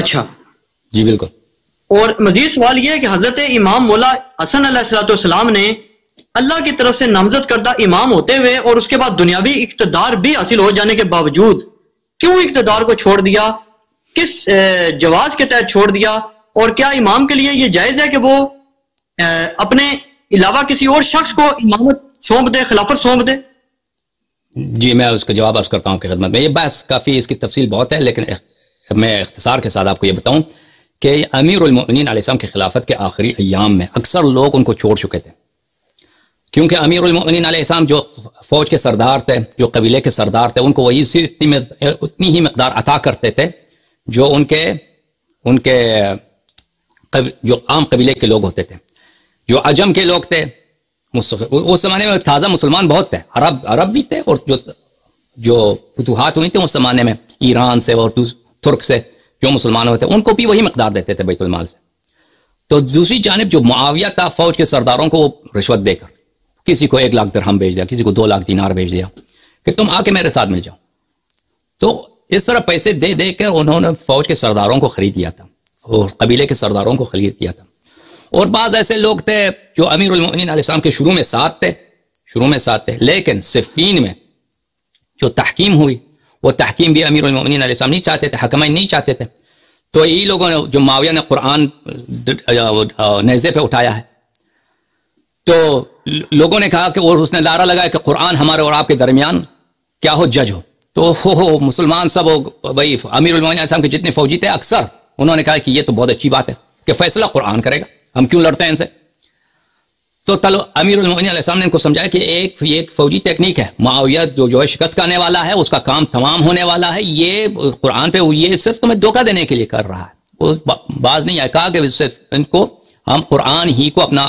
اچھا جی بالکل. اور مزید سوال یہ ہے کہ حضرت امام مولا حسن علیہ السلام نے اللہ کی طرف سے نامزد کردہ امام ہوتے ہوئے اور اس کے بعد دنیاوی اقتدار بھی حاصل ہو جانے کے باوجود کیوں اقتدار کو چھوڑ دیا؟ کس جواز کے تحت چھوڑ دیا؟ اور کیا امام کے لیے یہ جائز ہے کہ وہ اپنے علاوہ کسی اور شخص کو امامت سونپ دے، خلافت سونپ دے؟ جی میں اس کا جواب عرض کرتا ہوں آپ کی خدمت میں. یہ بحث کافی، اس کی تفصیل بہت ہے، لیکن میں اختصار کے ساتھ آپ کو یہ بتاؤں کہ امیر المؤمنین علیہ السلام کی خلافت کے آخری ایام میں اکثر لوگ ان کو چھوڑ چکے تھے، کیونکہ امیر المؤمنین علیہ السلام جو فوج کے سردار تھے، جو قبیلے کے سردار تھے، ان کو وہی اتنی ہی مقدار عطا کرتے تھے جو ان کے جو عام قبیلے کے لوگ ہوتے تھے. جو عجم کے لوگ تھے اس زمانے میں تازہ مسلمان بہت تھے، عرب بھی تھے، اور جو فتوحات ہوئی تھیں اس زمانے میں ایران سے اور ترک سے جو مسلمان ہوتے ہیں ان کو بھی وہی مقدار دیتے تھے بیت المال سے. تو دوسری جانب جو معاویہ تھا، فوج کے سرداروں کو رشوت دے کر کسی کو 1 لاکھ درہم بھیج دیا، کسی کو 2 لاکھ دینار بھیج دیا کہ تم آ کے میرے ساتھ مل جاؤ. تو اس طرح پیسے دے دے کر انہوں نے فوج کے سرداروں کو خرید لیا تھا اور قبیلے کے سرداروں کو خرید لیا تھا. اور بعض ایسے لوگ تھے جو امیر المؤمنین علیہ السلام کے شروع میں ساتھ تھے، لیکن صفین میں جو تحکیم ہوئی وہ تحکیم بھی امیر المؤمنین علیہ السلام نہیں چاہتے تھے، حکمین نہیں چاہتے تھے. تو یہ لوگوں نے، جو معاویہ نے قرآن نیزے پہ اٹھایا ہے، تو لوگوں نے کہا کہ، اور اس نے نعرہ لگایا کہ قرآن ہمارے اور آپ کے درمیان کیا ہو، جج ہو. تو مسلمان سب بھائی امیر المؤمنین علیہ السلام کے جتنے فوجی تھے اکثر انہوں نے کہا کہ یہ تو بہت اچھی بات ہے کہ فیصلہ قرآن کرے گا، ہم کیوں لڑتے ہیں ان سے. تو امیر المؤمنین علیہ السلام نے ان کو سمجھایا کہ ایک فوجی ٹیکنیک ہے، معاویہ جو ہے شکست کرنے والا ہے، اس کا کام تمام ہونے والا ہے، یہ قرآن پہ یہ صرف تمہیں دھوکہ دینے کے لیے کر رہا ہے. وہ باز نہیں آیا، کہا کہ صرف ان کو ہم قرآن ہی کو اپنا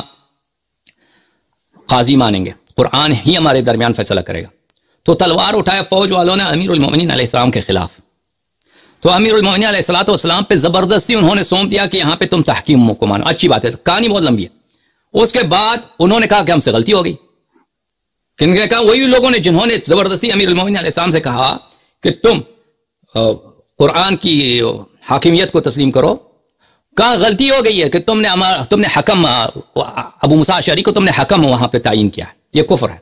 قاضی مانیں گے، قرآن ہی ہمارے درمیان فیصلہ کرے گا. تو تلوار اٹھایا فوج والوں نے امیر المؤمنین علیہ السلام کے خلاف. تو امیر المؤمنین علیہ السلام پہ زبردستی انہوں نے سونپ دیا کہ یہاں پہ تم تحکیم کو مانو. اچھی بات ہے، کہانی بہت لمبی ہے. اس کے بعد انہوں نے کہا کہ ہم سے غلطی ہو گئی. کن نے کہا؟ وہی لوگوں نے جنہوں نے زبردستی امیر المؤمنین علیہ السلام سے کہا کہ تم قرآن کی حاکمیت کو تسلیم کرو. کہاں غلطی ہو گئی ہے کہ تم نے حکم ابو موسیٰ اشعری کو تم نے حکم وہاں پہ تعین کیا ہے، یہ کفر ہے،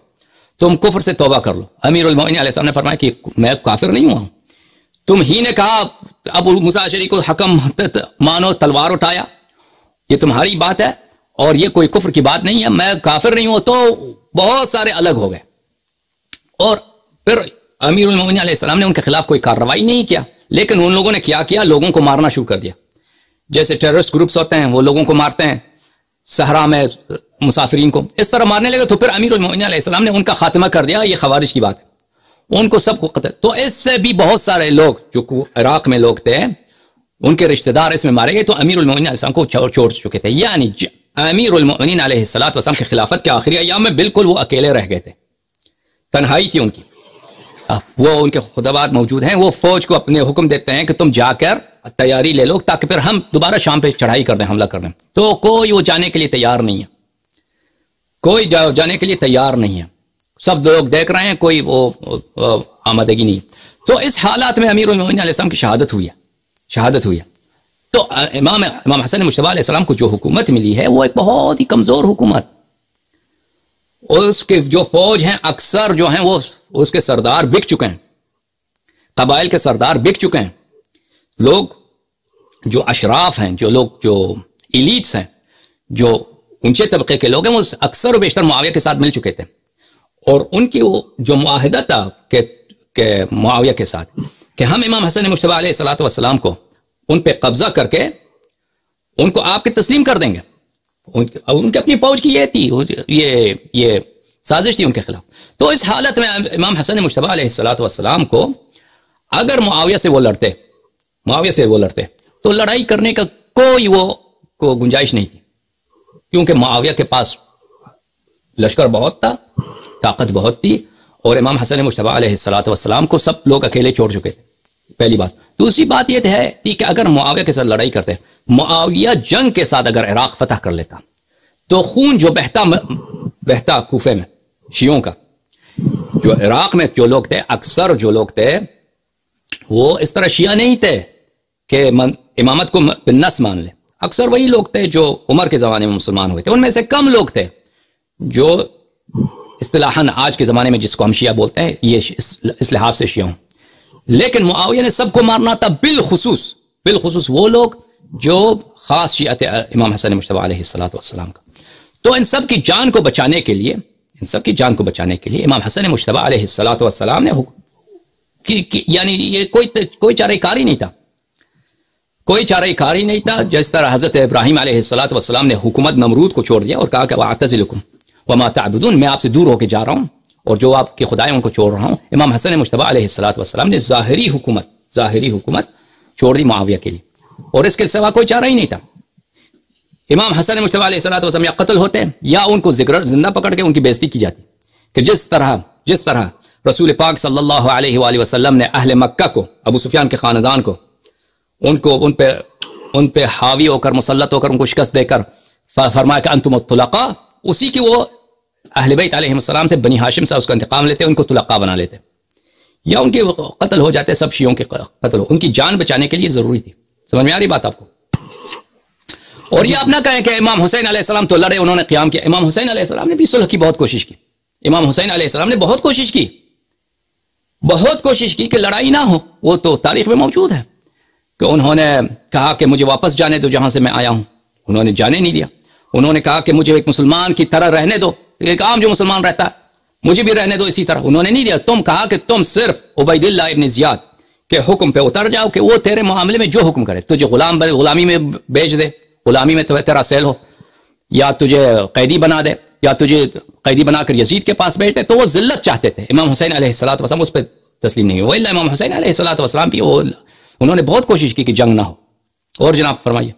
تم کفر سے توبہ کر لو. امیر المؤمنین علیہ السلام نے فرمایا کہ میں کافر نہیں ہوا ہوں، تم ہی نے کہا ابو موسیٰ اشعری کو حکم مانو، تلوار اٹھایا، یہ تمہاری بات ہے اور یہ کوئی کفر کی بات نہیں ہے، میں کافر نہیں ہوں. تو بہت سارے الگ ہو گئے. اور پھر امیر المؤمنین علیہ السلام نے ان کے خلاف کوئی کارروائی نہیں کیا، لیکن ان لوگوں نے کیا لوگوں کو مارنا شروع کر دیا. جیسے ٹیررسٹ گروپس ہوتے ہیں وہ لوگوں کو مارتے ہیں صحرا میں مسافرین کو، اس طرح مارنے لگے. تو پھر امیر المؤمنین علیہ السلام نے ان کا خاتمہ کر دیا. یہ خوارج کی بات ہے، ان کو سب کو قتل. تو اس سے بھی بہت سارے لوگ جو عراق میں لوگ تھے ان کے رشتہ دار اس میں مارے گئے. تو امیر المؤمنین علیہ السلام کو چھوڑ چکے تھے. یعنی امیر المؤمنین علیہ السلام کی خلافت کے آخری ایام میں بالکل وہ اکیلے رہ گئے تھے، تنہائی تھی ان کی. وہ ان کے خطبات موجود ہیں، وہ فوج کو اپنے حکم دیتے ہیں کہ تم جا کر تیاری لے لو تاکہ پھر ہم دوبارہ شام پہ چڑھائی کر دیں، حملہ کر دیں. تو کوئی وہ جانے کے لیے تیار نہیں ہے، کوئی جانے کے لیے تیار نہیں ہے. سب لوگ دیکھ رہے ہیں، کوئی وہ آمادگی نہیں. تو اس حالات میں امیر المؤمنین علیہ السلام کی شہادت ہوئی ہے. تو امام حسن مجتبی علیہ السلام کو جو حکومت ملی ہے وہ ایک بہت ہی کمزور حکومت. اور اس کے جو فوج ہیں اکثر جو ہیں وہ اس کے سردار بک چکے ہیں، قبائل کے سردار بک چکے ہیں. لوگ جو اشراف ہیں، جو ایلیٹس ہیں، جو اونچے طبقے کے لوگ ہیں، وہ اکثر و بیشتر معاویہ کے ساتھ مل چکے تھے. اور ان کی وہ جو معاہدہ تھا کہ معاویہ کے ساتھ کہ ہم امام حسن مجتبی علیہ السلام کو ان پہ قبضہ کر کے ان کو آپ کے تسلیم کر دیں گے. ان کی اپنی فوج کی یہ تھی، یہ سازش تھی ان کے خلاف. تو اس حالت میں امام حسن مجتبی علیہ السلام کو اگر معاویہ سے وہ لڑتے تو لڑائی کرنے کا کوئی وہ گنجائش نہیں تھی، کیونکہ معاویہ کے پاس لشکر بہت تھا، طاقت بہت تھی، اور امام حسن مجتبی علیہ السلام کو سب لوگ اکیلے چھوڑ چکے تھے. پہلی بات. دوسری بات یہ ہے کہ اگر معاویہ کے ساتھ لڑائی کرتے، معاویہ جنگ کے ساتھ اگر عراق فتح کر لیتا تو خون جو بہتا کوفے میں شیعوں کا، جو عراق میں جو لوگ تھے، اکثر جو لوگ تھے وہ اس طرح شیعہ نہیں تھے کہ امامت کو بالنص مان لے. اکثر وہی لوگ تھے جو عمر کے زمانے میں مسلمان ہوئے تھے، ان میں سے کم لوگ تھے جو اصطلاحاً آج کے زمانے میں جس کو ہم شیعہ بولتے ہیں یہ اس لحاظ سے شیعہ ہوں. لیکن معاویہ نے سب کو مارنا تھا، بالخصوص وہ لوگ جو خاص شیعہ تھے امام حسن مجتبی علیہ السلام کا. تو ان سب کی جان کو بچانے کے لیے امام حسن مجتبی علیہ السلام نے یعنی یہ کوئی چارہ کاری نہیں تھا. جس طرح حضرت ابراہیم علیہ السلام نے حکومت نمرود کو چھوڑ دیا اور کہا کہ وَأَعْتَزِلُكُمْ وَمَا تَعْبُدُونَ، میں آپ سے دور ہو کے جا رہا ہوں اور جو آپ کے خدائیں ان کو چھوڑ رہا ہوں. امام حسن مجتبی علیہ السلام نے ظاہری حکومت چھوڑ دی معاویہ کے لیے، اور اس کے سوا کوئی چارہ ہی نہیں تھا. امام حسن مجتبی علیہ السلام یا قتل ہوتے یا ان کو زندہ پکڑ کے ان کی بےزتی کی جاتی، کہ جس طرح رسول پاک صلی اللہ علیہ وآلہ وسلم نے اہل مکہ کو، ابو سفیان کے خاندان کو ان پہ حاوی ہو کر، مسلط ہو کر، ان کو شکست دے کر فرمایا کہ انتم الطلقاء، اسی کی وہ اہل بیت علیہ السلام سے، بنی ہاشم سے اس کا انتقام لیتے، ان کو طلقاء بنا لیتے یا ان کے قتل ہو جاتے. سب شیعوں کے قتل ہو، ان کی جان بچانے کے لیے ضروری تھی. سمجھ میں آ رہی بات آپ کو؟ اور یہ آپ نہ کہیں کہ امام حسین علیہ السلام تو لڑے، انہوں نے قیام کیا. امام حسین علیہ السلام نے بھی صلح کی بہت کوشش کی. امام حسین علیہ السلام نے بہت کوشش کی کہ لڑائی نہ ہو. وہ تو تاریخ میں موجود ہے کہ انہوں نے کہا کہ مجھے واپس جانے دو جہاں سے میں آیا ہوں، انہوں نے جانے نہیں دیا. انہوں نے کہا کہ مجھے ایک مسلمان کی طرح رہنے دو، ایک عام جو مسلمان رہتا ہے مجھے بھی رہنے دو اسی طرح، انہوں نے نہیں دیا. تم کہا کہ تم صرف عبید اللہ ابن زیاد کے حکم پہ اتر جاؤ کہ وہ تیرے معاملے میں جو حکم کرے، تجھے غلامی میں بیچ دے، غلامی میں تیرا سیل ہو، یا تجھے قیدی بنا دے، یا تجھے قیدی بنا کر یزید کے پاس بیچ دے. تو وہ ذلت چاہتے تھے. امام حسین علیہ السلام اس پہ تسلیم نہیں ہوئے. امام حسین علیہ السلام بھی انہوں نے بہت کوشش کی کہ جنگ نہ ہو. اور جناب فرمائیے.